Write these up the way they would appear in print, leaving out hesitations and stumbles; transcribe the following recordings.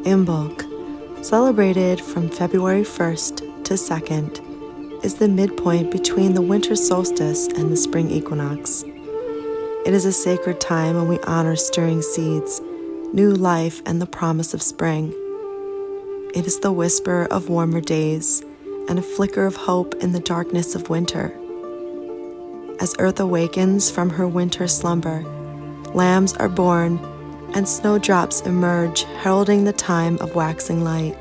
IMBOLC, celebrated from February 1st to 2nd, is the midpoint between the Winter Solstice and the Spring Equinox. It is a sacred time when we honor stirring seeds, new life, and the promise of spring. It is the whisper of warmer days and a flicker of hope in the darkness of winter. As Earth awakens from her winter slumber, lambs are born and snowdrops emerge, heralding the time of waxing light.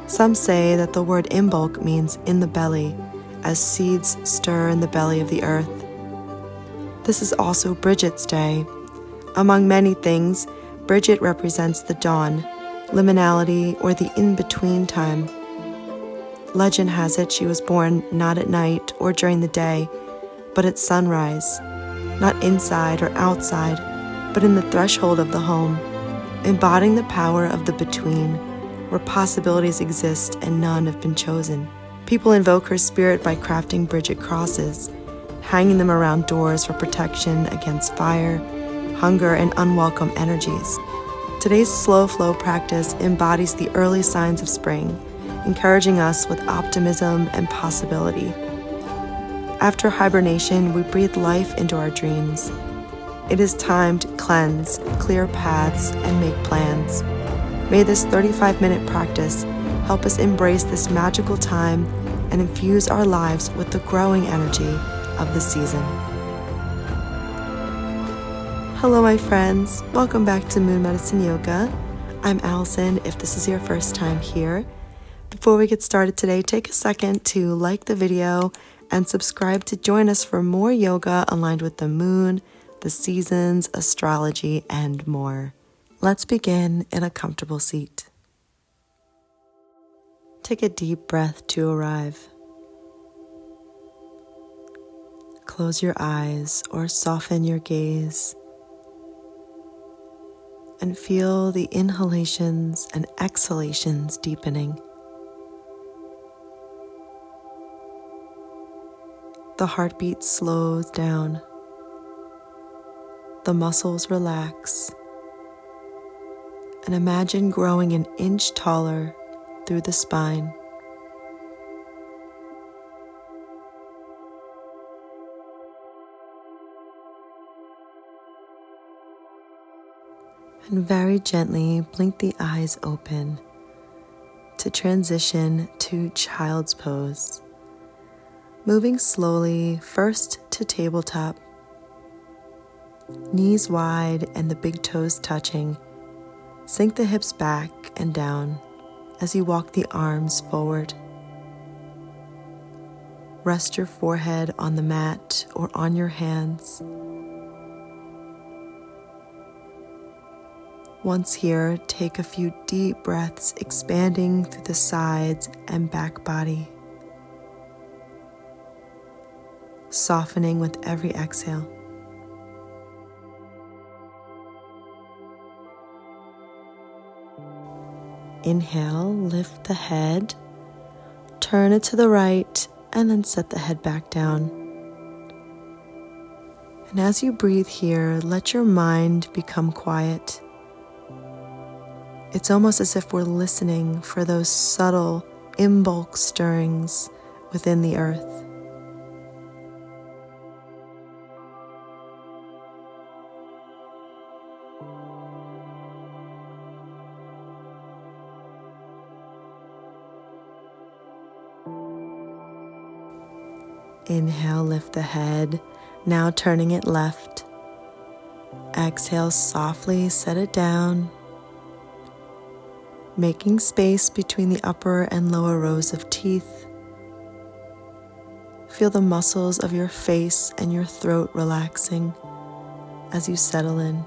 Some say that the word IMBOLC means in the belly, as seeds stir in the belly of the earth. This is also Brigid's day. Among many things, Brigid represents the dawn, liminality, or the in-between time. Legend has it she was born not at night or during the day, but at sunrise, not inside or outside, but in the threshold of the home, embodying the power of the between, where possibilities exist and none have been chosen. People invoke her spirit by crafting Brigid crosses, hanging them around doors for protection against fire, hunger, and unwelcome energies. Today's slow flow practice embodies the early signs of spring, encouraging us with optimism and possibility. After hibernation, we breathe life into our dreams. It is time to cleanse, clear paths, and make plans. May this 35-minute practice help us embrace this magical time and infuse our lives with the growing energy of the season. Hello, my friends. Welcome back to Moon Medicine Yoga. I'm Allison, if this is your first time here. Before we get started today, take a second to like the video and subscribe to join us for more yoga aligned with the moon, the seasons, astrology, and more. Let's begin in a comfortable seat. Take a deep breath to arrive. Close your eyes or soften your gaze and feel the inhalations and exhalations deepening. The heartbeat slows down. The muscles relax. And imagine growing an inch taller through the spine. And very gently blink the eyes open to transition to child's pose. Moving slowly first to tabletop, knees wide and the big toes touching. Sink the hips back and down as you walk the arms forward. Rest your forehead on the mat or on your hands. Once here, take a few deep breaths, expanding through the sides and back body, softening with every exhale. Inhale, lift the head, turn it to the right, and then set the head back down. And as you breathe here, let your mind become quiet. It's almost as if we're listening for those subtle IMBOLC stirrings within the earth. Inhale, lift the head, now turning it left. Exhale, softly set it down, making space between the upper and lower rows of teeth. Feel the muscles of your face and your throat relaxing as you settle in.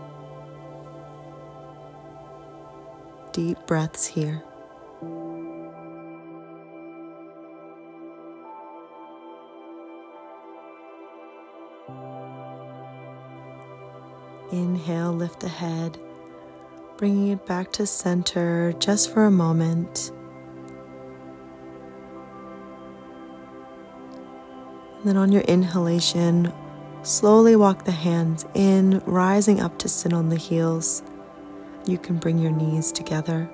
Deep breaths here. Inhale, lift the head, bringing it back to center just for a moment. And then on your inhalation, slowly walk the hands in, rising up to sit on the heels. You can bring your knees together.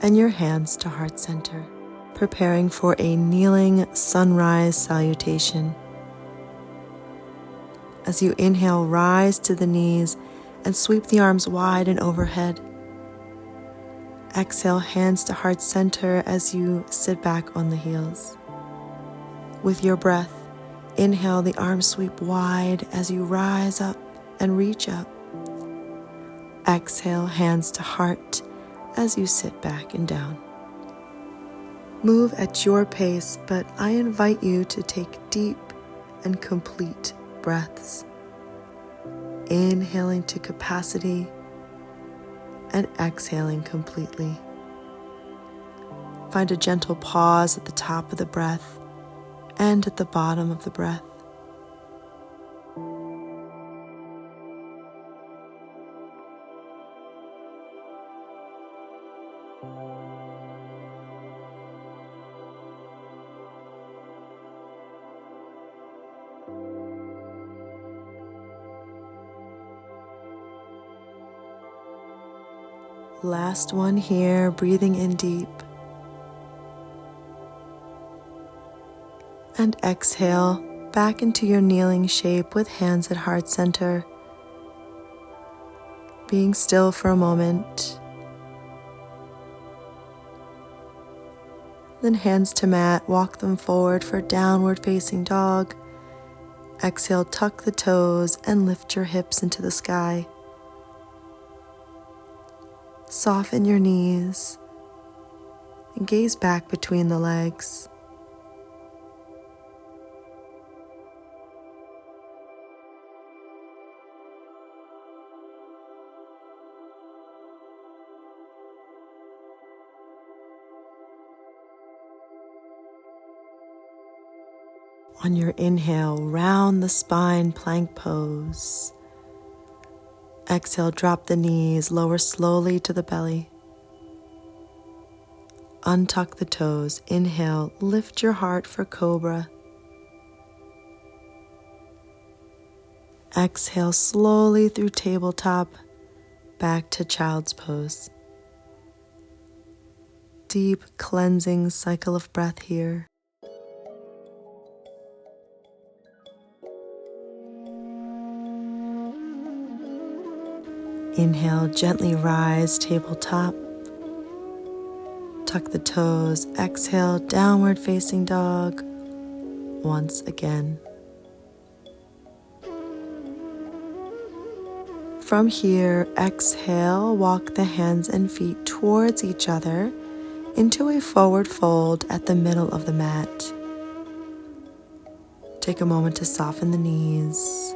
and your hands to heart center, preparing for a kneeling sunrise salutation. As you inhale, rise to the knees and sweep the arms wide and overhead. Exhale, hands to heart center as you sit back on the heels. With your breath, inhale, the arms sweep wide as you rise up and reach up. Exhale, hands to heart as you sit back and down. Move at your pace, but I invite you to take deep and complete breaths. Inhaling to capacity and exhaling completely. Find a gentle pause at the top of the breath and at the bottom of the breath. Last one here, breathing in deep. And exhale back into your kneeling shape with hands at heart center. Being still for a moment. Then hands to mat, walk them forward for downward facing dog. Exhale, tuck the toes and lift your hips into the sky. Soften your knees and gaze back between the legs. On your inhale, round the spine, plank pose. Exhale, drop the knees, lower slowly to the belly. Untuck the toes. Inhale, lift your heart for cobra. Exhale slowly through tabletop, back to child's pose. Deep cleansing cycle of breath here. Inhale, gently rise, tabletop. Tuck the toes. Exhale, downward facing dog. Once again. From here, exhale, walk the hands and feet towards each other into a forward fold at the middle of the mat. Take a moment to soften the knees.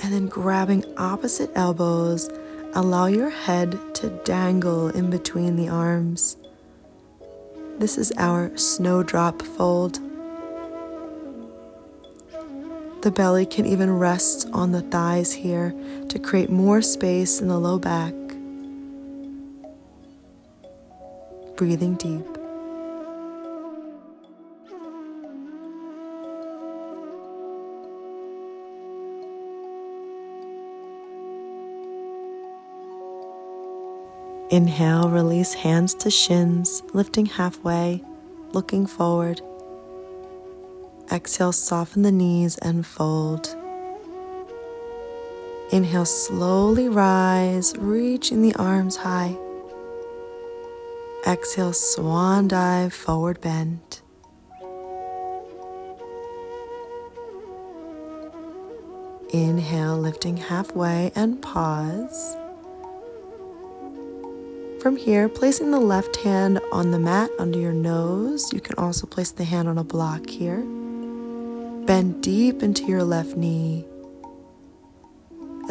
And then grabbing opposite elbows, allow your head to dangle in between the arms. This is our snowdrop fold. The belly can even rest on the thighs here to create more space in the low back. Breathing deep. Inhale, release hands to shins, lifting halfway, looking forward. Exhale, soften the knees and fold. Inhale, slowly rise, reaching the arms high. Exhale, swan dive, forward bend. Inhale, lifting halfway and pause. From here, placing the left hand on the mat under your nose. You can also place the hand on a block here. Bend deep into your left knee.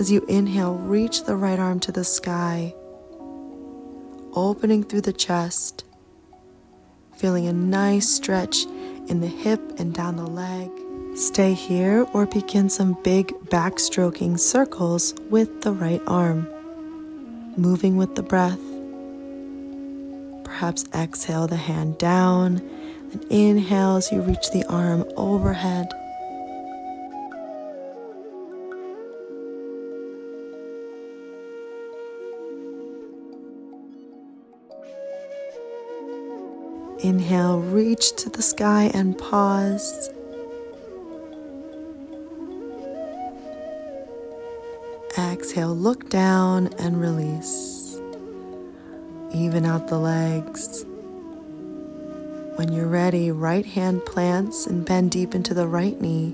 As you inhale, reach the right arm to the sky, opening through the chest, feeling a nice stretch in the hip and down the leg. Stay here or begin some big backstroking circles with the right arm, moving with the breath. Perhaps exhale the hand down and inhale as you reach the arm overhead. Inhale, reach to the sky and pause. Exhale, look down and release. Even out the legs. When you're ready, right hand plants and bend deep into the right knee.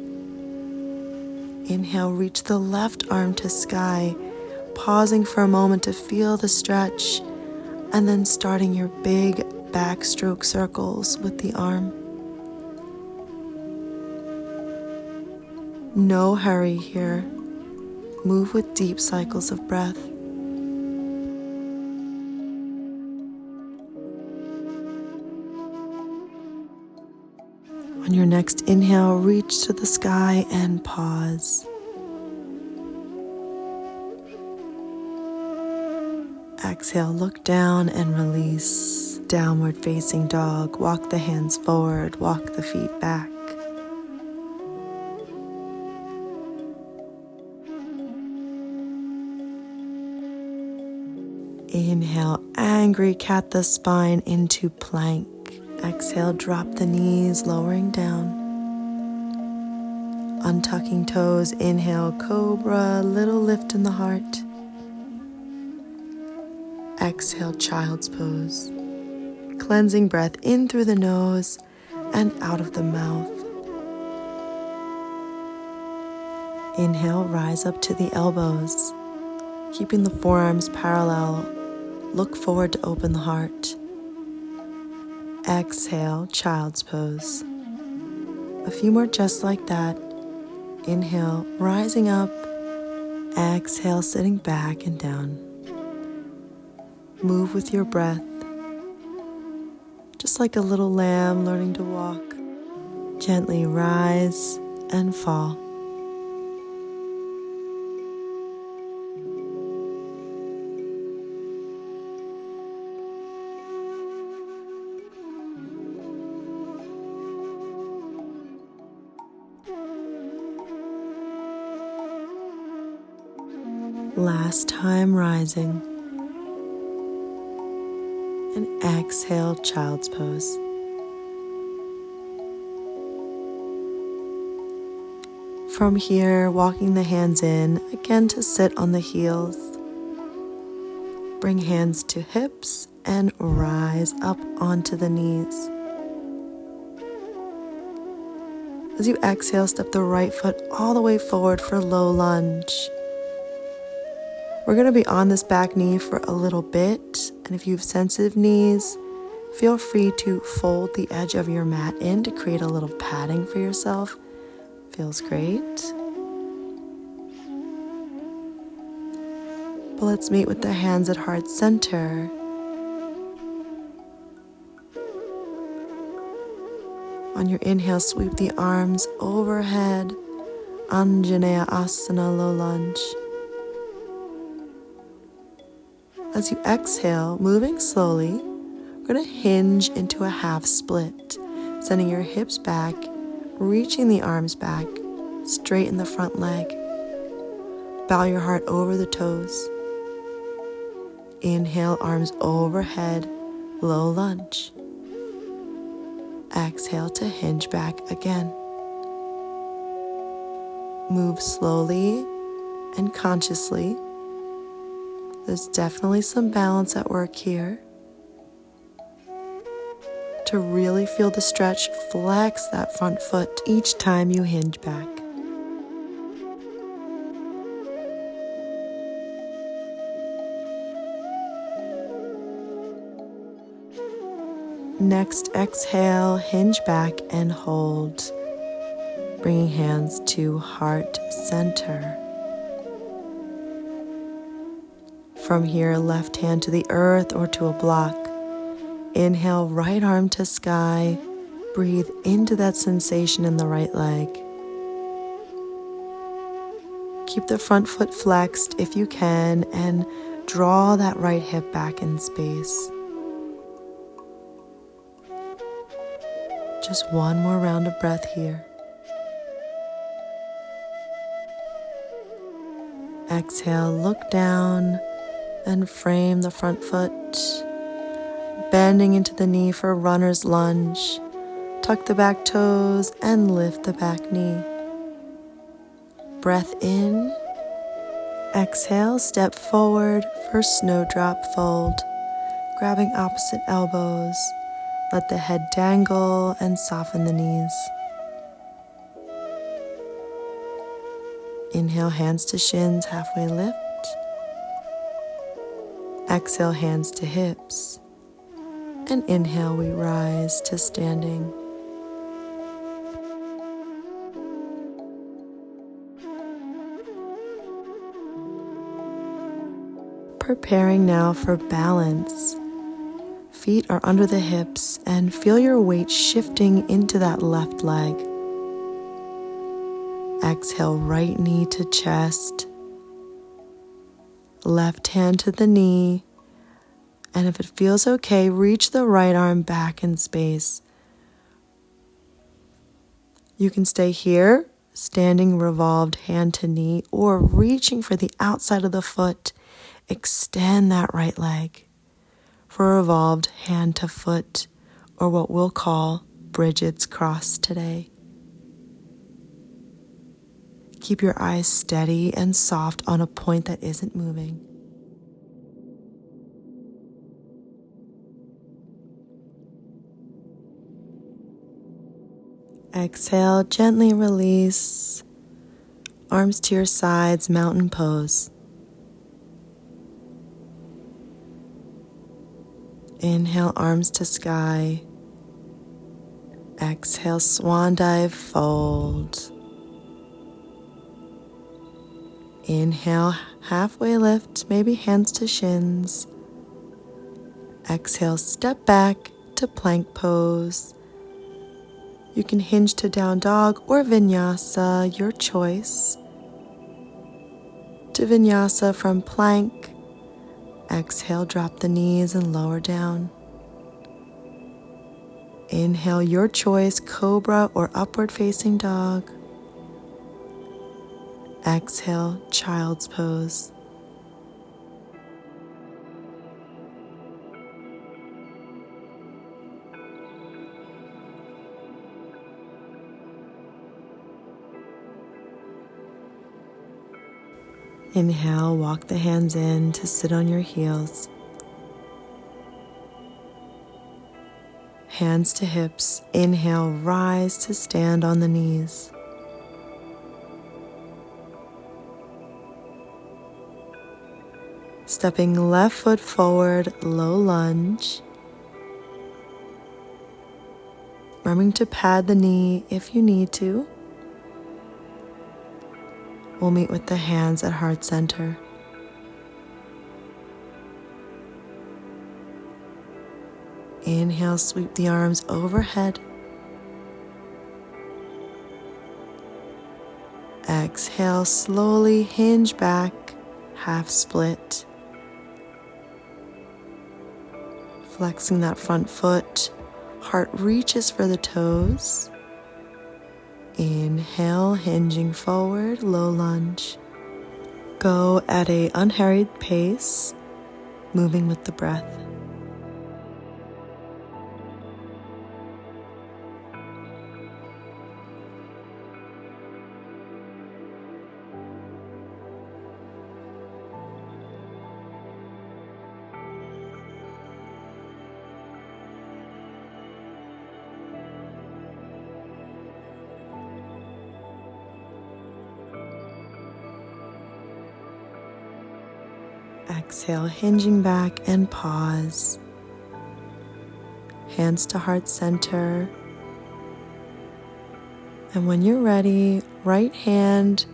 Inhale, reach the left arm to sky, pausing for a moment to feel the stretch, and then starting your big backstroke circles with the arm. No hurry here. Move with deep cycles of breath. On your next inhale, reach to the sky and pause. Exhale, look down and release. Downward facing dog. Walk the hands forward, walk the feet back. Inhale, angry cat the spine into plank. Exhale, drop the knees, lowering down. Untucking toes, inhale, cobra, little lift in the heart. Exhale, child's pose. Cleansing breath in through the nose and out of the mouth. Inhale, rise up to the elbows. Keeping the forearms parallel, look forward to open the heart. Exhale, child's pose. A few more just like that. Inhale, rising up. Exhale, sitting back and down. Move with your breath. Just like a little lamb learning to walk. Gently rise and fall. Last time rising. And exhale, child's pose. From here, walking the hands in, again to sit on the heels. Bring hands to hips and rise up onto the knees. As you exhale, step the right foot all the way forward for low lunge. We're going to be on this back knee for a little bit, and if you have sensitive knees, feel free to fold the edge of your mat in to create a little padding for yourself. Feels great. But let's meet with the hands at heart center. On your inhale, sweep the arms overhead, Anjaneya Asana, low lunge. As you exhale, moving slowly, we're going to hinge into a half split, sending your hips back, reaching the arms back, straighten the front leg. Bow your heart over the toes. Inhale, arms overhead, low lunge. Exhale to hinge back again. Move slowly and consciously. There's definitely some balance at work here. To really feel the stretch, flex that front foot each time you hinge back. Next, exhale, hinge back and hold. Bringing hands to heart center. From here, left hand to the earth or to a block. Inhale, right arm to sky. Breathe into that sensation in the right leg. Keep the front foot flexed if you can and draw that right hip back in space. Just one more round of breath here. Exhale, look down and frame the front foot. bending into the knee for runner's lunge. Tuck the back toes and lift the back knee. Breath in. Exhale, step forward for snowdrop fold, grabbing opposite elbows. Let the head dangle and soften the knees. Inhale, hands to shins, halfway lift. Exhale, hands to hips. And inhale, we rise to standing. Preparing now for balance. Feet are under the hips and feel your weight shifting into that left leg. Exhale, right knee to chest. Left hand to the knee. And if it feels okay, reach the right arm back in space. You can stay here, standing revolved hand to knee, or reaching for the outside of the foot. Extend that right leg for revolved hand to foot, or what we'll call Brigid's cross today. Keep your eyes steady and soft on a point that isn't moving. Exhale, gently release. Arms to your sides, mountain pose. Inhale, arms to sky. Exhale, swan dive, fold. Inhale, halfway lift, maybe hands to shins. Exhale, step back to plank pose. You can hinge to down dog or vinyasa, your choice. To vinyasa from plank. Exhale, drop the knees and lower down. Inhale, your choice, cobra or upward facing dog. Exhale, child's pose. Inhale, walk the hands in to sit on your heels. Hands to hips. Inhale, rise to stand on the knees. Stepping left foot forward, low lunge. Remembering to pad the knee if you need to. We'll meet with the hands at heart center. Inhale, sweep the arms overhead. Exhale, slowly hinge back, half split. Flexing that front foot, heart reaches for the toes. Inhale, hinging forward, low lunge. Go at an unhurried pace, moving with the breath. Exhale, hinging back and pause. Hands to heart center. And when you're ready, right hand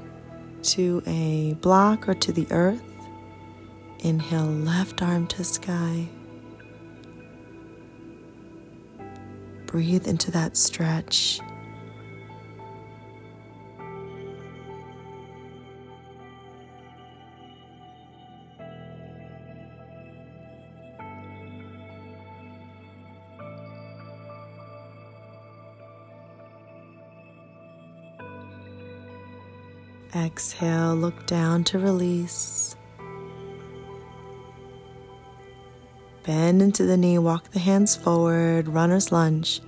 to a block or to the earth. Inhale, left arm to sky. Breathe into that stretch. Exhale, look down to release. Bend into the knee, walk the hands forward, runner's lunge.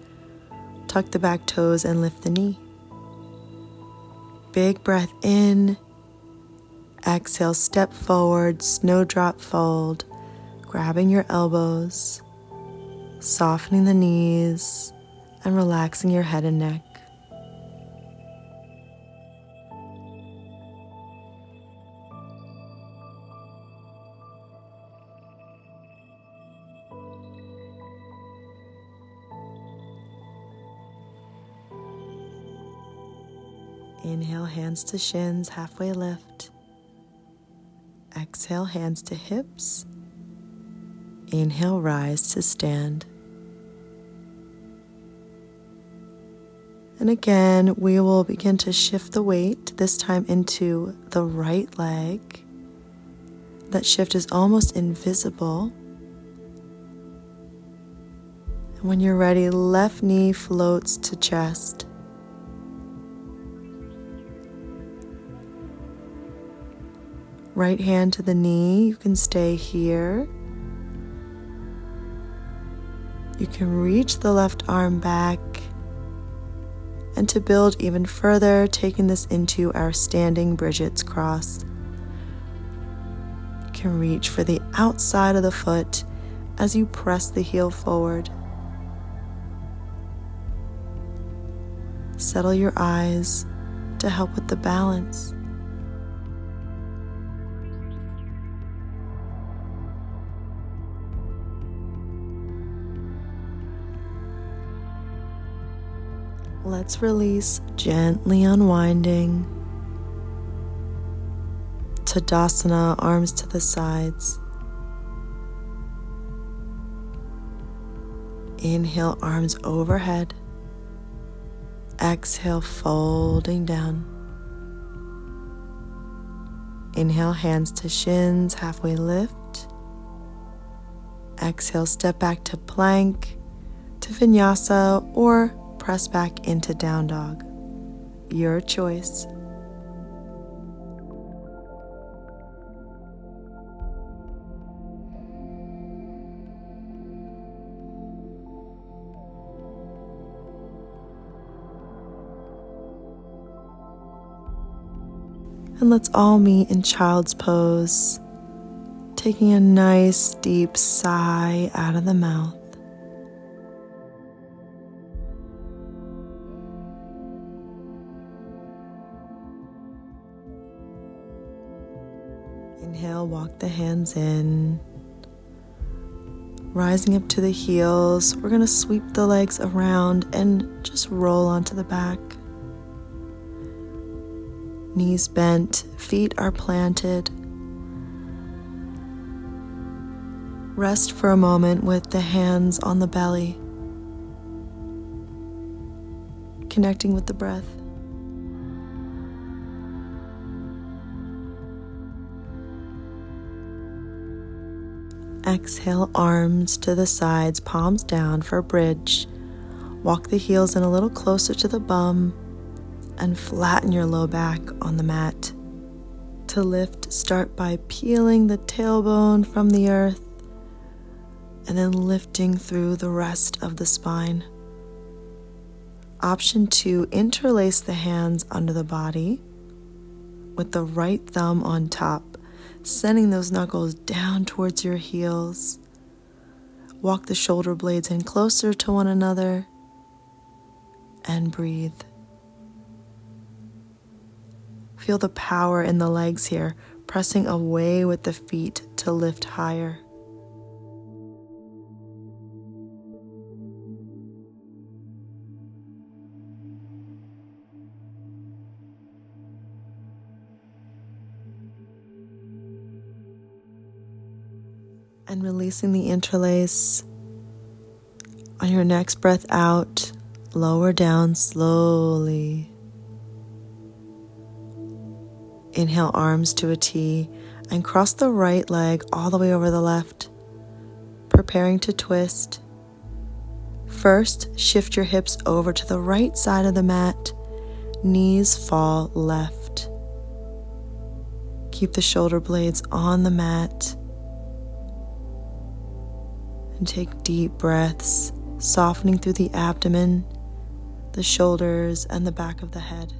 Tuck the back toes and lift the knee. Big breath in. Exhale, step forward, snowdrop fold, grabbing your elbows, softening the knees, and relaxing your head and neck. Inhale, hands to shins, halfway lift. Exhale, hands to hips. Inhale, rise to stand. And again, we will begin to shift the weight, this time into the right leg. That shift is almost invisible. And when you're ready, left knee floats to chest. Right hand to the knee, you can stay here. You can reach the left arm back. And to build even further, taking this into our standing Brigid's cross. You can reach for the outside of the foot as you press the heel forward. Settle your eyes to help with the balance. Let's release, gently unwinding. Tadasana, arms to the sides. Inhale, arms overhead. Exhale, folding down. Inhale, hands to shins, halfway lift. Exhale, step back to plank, to vinyasa, or press back into down dog. Your choice. And let's all meet in child's pose, taking a nice deep sigh out of the mouth. Inhale, walk the hands in, rising up to the heels. We're going to sweep the legs around and just roll onto the back. Knees bent, feet are planted. Rest for a moment with the hands on the belly, connecting with the breath. Exhale, arms to the sides, palms down for a bridge. Walk the heels in a little closer to the bum and flatten your low back on the mat. To lift, start by peeling the tailbone from the earth and then lifting through the rest of the spine. Option 2, interlace the hands under the body with the right thumb on top, sending those knuckles down towards your heels. Walk the shoulder blades in closer to one another and breathe. Feel the power in the legs here, pressing away with the feet to lift higher. And releasing the interlace. On your next breath out, lower down slowly. Inhale, arms to a T, and cross the right leg all the way over the left, preparing to twist. First, shift your hips over to the right side of the mat. Knees fall left. Keep the shoulder blades on the mat. And take deep breaths, softening through the abdomen, the shoulders, and the back of the head.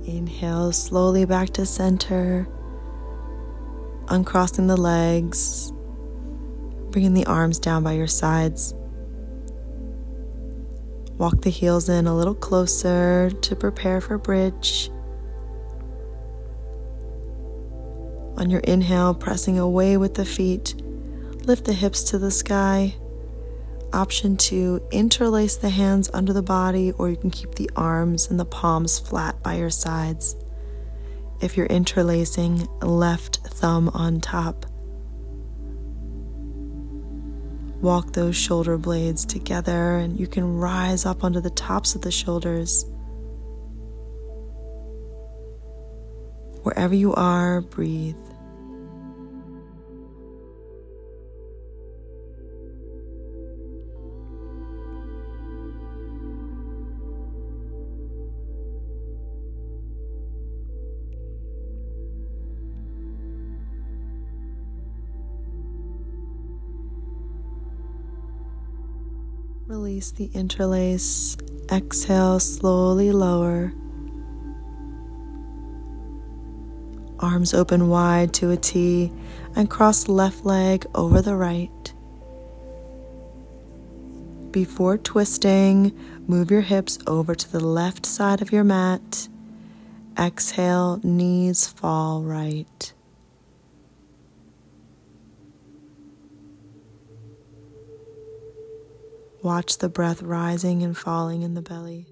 Inhale slowly back to center, uncrossing the legs, bringing the arms down by your sides. Walk the heels in a little closer to prepare for bridge. On your inhale, pressing away with the feet, lift the hips to the sky. Option 2, interlace the hands under the body, or you can keep the arms and the palms flat by your sides. If you're interlacing, left thumb on top. Walk those shoulder blades together, and you can rise up onto the tops of the shoulders. Wherever you are, breathe. Release the interlace. Exhale, slowly lower. Arms open wide to a T and cross left leg over the right. Before twisting, move your hips over to the left side of your mat. Exhale, knees fall right. Watch the breath rising and falling in the belly.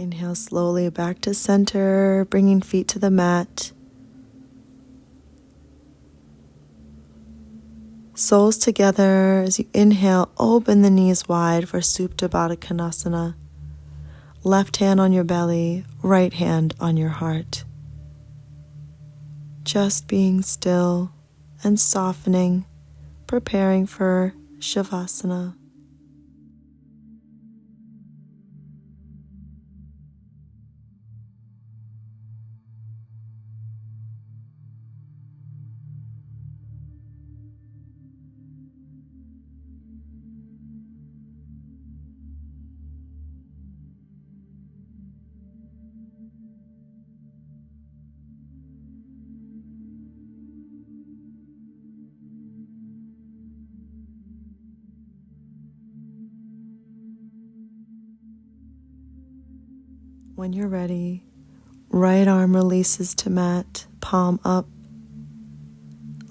Inhale slowly back to center, bringing feet to the mat. Soles together as you inhale, open the knees wide for Supta Baddha Konasana. Left hand on your belly, right hand on your heart. Just being still and softening, preparing for Shavasana. When you're ready, right arm releases to mat, palm up.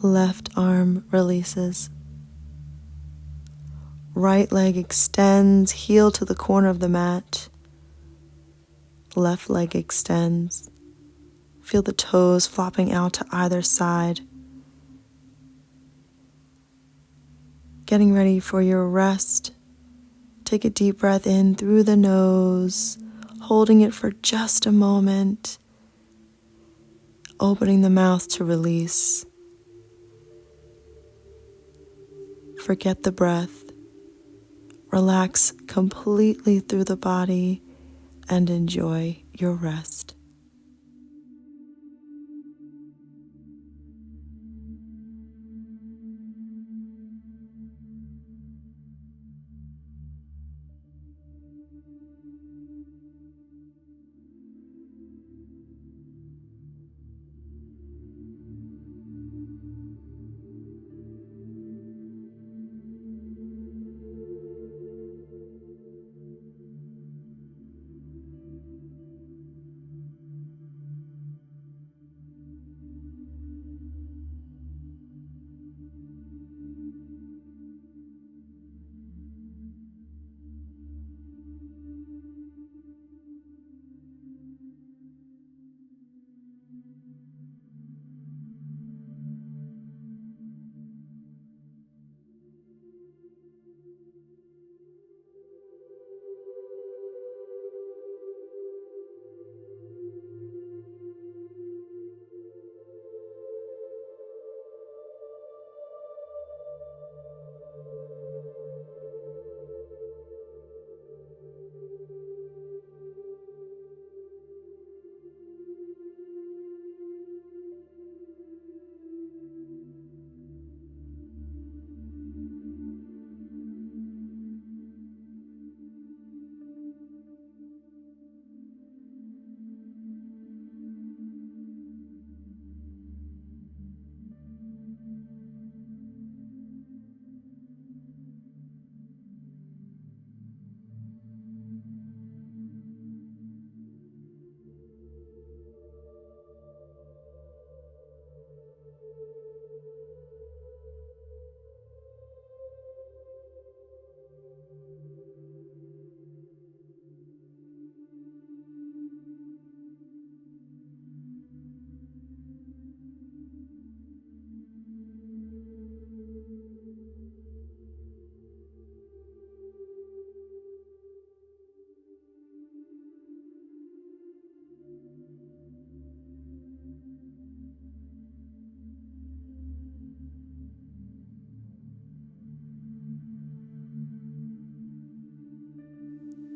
Left arm releases. Right leg extends, heel to the corner of the mat. Left leg extends. Feel the toes flopping out to either side. Getting ready for your rest. Take a deep breath in through the nose. holding it for just a moment, opening the mouth to release. Forget the breath. Relax completely through the body and enjoy your rest.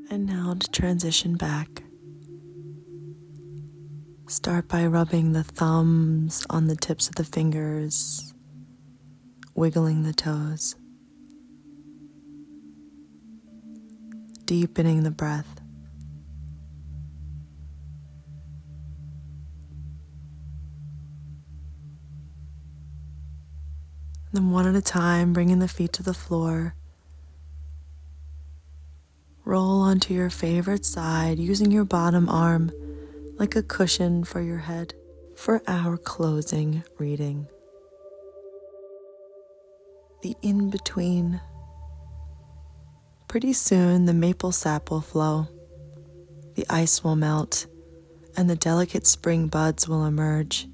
And now to transition back. Start by rubbing the thumbs on the tips of the fingers, wiggling the toes, deepening the breath. Then one at a time, bringing the feet to the floor. Roll onto your favorite side, using your bottom arm like a cushion for your head for our closing reading. The in-between. Pretty soon the maple sap will flow, the ice will melt, and the delicate spring buds will emerge.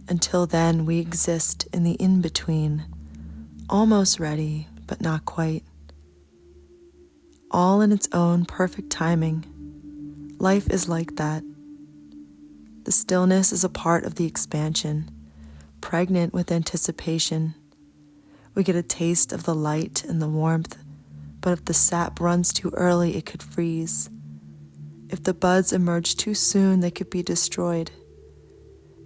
Until then, we exist in the in-between, almost ready, but not quite. All in its own perfect timing. Life is like that. The stillness is a part of the expansion, pregnant with anticipation. We get a taste of the light and the warmth, but if the sap runs too early, it could freeze. If the buds emerge too soon, they could be destroyed.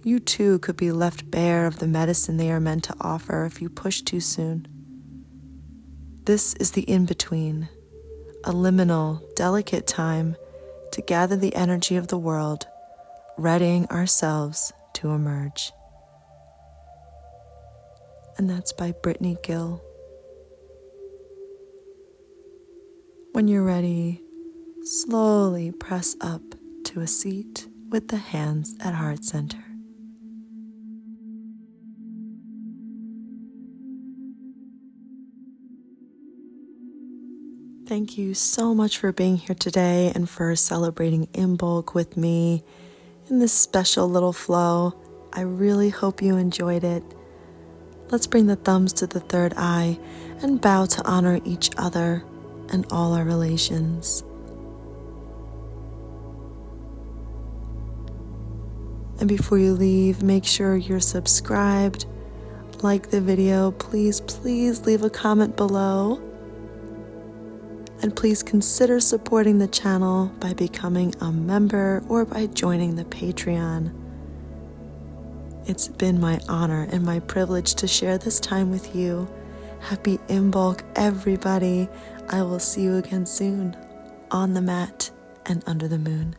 You too could be left bare of the medicine they are meant to offer if you push too soon. This is the in-between, a liminal, delicate time to gather the energy of the world, readying ourselves to emerge. And that's by Brittany Gill. When you're ready, slowly press up to a seat with the hands at heart center. Thank you so much for being here today and for celebrating Imbolc with me in this special little flow. I really hope you enjoyed it. Let's bring the thumbs to the third eye and bow to honor each other and all our relations. And before you leave, make sure you're subscribed, like the video, please leave a comment below. And please consider supporting the channel by becoming a member or by joining the Patreon. It's been my honor and my privilege to share this time with you. Happy Imbolc, everybody. I will see you again soon on the mat and under the moon.